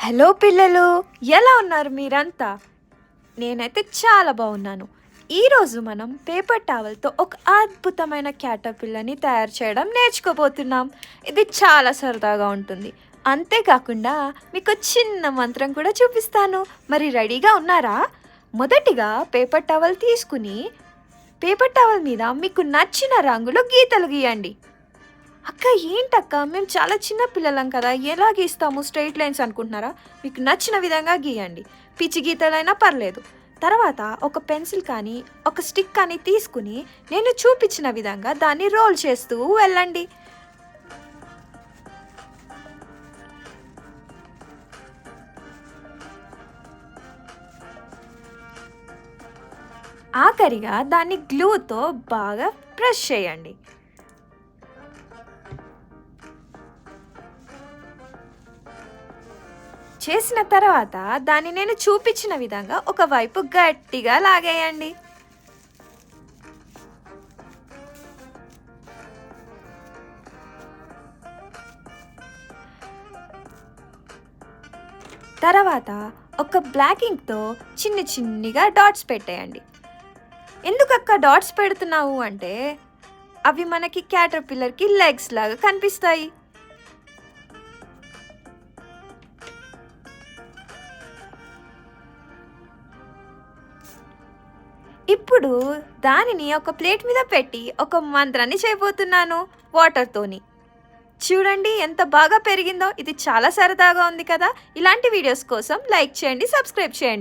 Hello పిల్లలు, ఎలా ఉన్నారు మీరంతా? నేనైతే చాలా బాగున్నాను. ఈరోజు మనం పేపర్ టవల్తో ఒక అద్భుతమైన క్యాటర్పిల్లర్ని తయారు చేయడం నేర్చుకోబోతున్నాం. ఇది చాలా సరదాగా ఉంటుంది. అంతేకాకుండా మీకు చిన్న మంత్రం కూడా చూపిస్తాను. మరి రెడీగా ఉన్నారా? మొదటిగా పేపర్ టవల్ తీసుకుని పేపర్ టవల్ మీద మీకు నచ్చిన రంగులో గీతలు గీయండి. అక్క ఏంటక్క, మేము చాలా చిన్న పిల్లలం కదా, ఎలా గీస్తాము స్ట్రెయిట్ లైన్స్ అనుకుంటున్నారా? మీకు నచ్చిన విధంగా గీయండి. పిచ్చి గీతలైనా పర్లేదు. తర్వాత ఒక పెన్సిల్ కానీ ఒక స్టిక్ కానీ తీసుకుని నేను చూపించిన విధంగా దాన్ని రోల్ చేస్తూ వెళ్ళండి. ఆఖరిగా దాన్ని గ్లూతో బాగా ప్రెస్ చేయండి. చేసిన తర్వాత దాన్ని నేను చూపించిన విధంగా ఒకవైపు గట్టిగా లాగేయండి. తర్వాత ఒక బ్లాక్ ఇంక్తో చిన్నగా డాట్స్ పెట్టేయండి. ఎందుకక్క డాట్స్ పెడుతున్నావు అంటే అవి మనకి క్యాటర్పిల్లర్కి లెగ్స్ లాగా కనిపిస్తాయి. ఇప్పుడు దానిని ఒక ప్లేట్ మీద పెట్టి ఒక మంత్రాన్ని చేయబోతున్నాను వాటర్తోని. చూడండి ఎంత బాగా పెరిగిందో. ఇది చాలా సరదాగా ఉంది కదా. ఇలాంటి వీడియోస్ కోసం లైక్ చేయండి, సబ్స్క్రైబ్ చేయండి.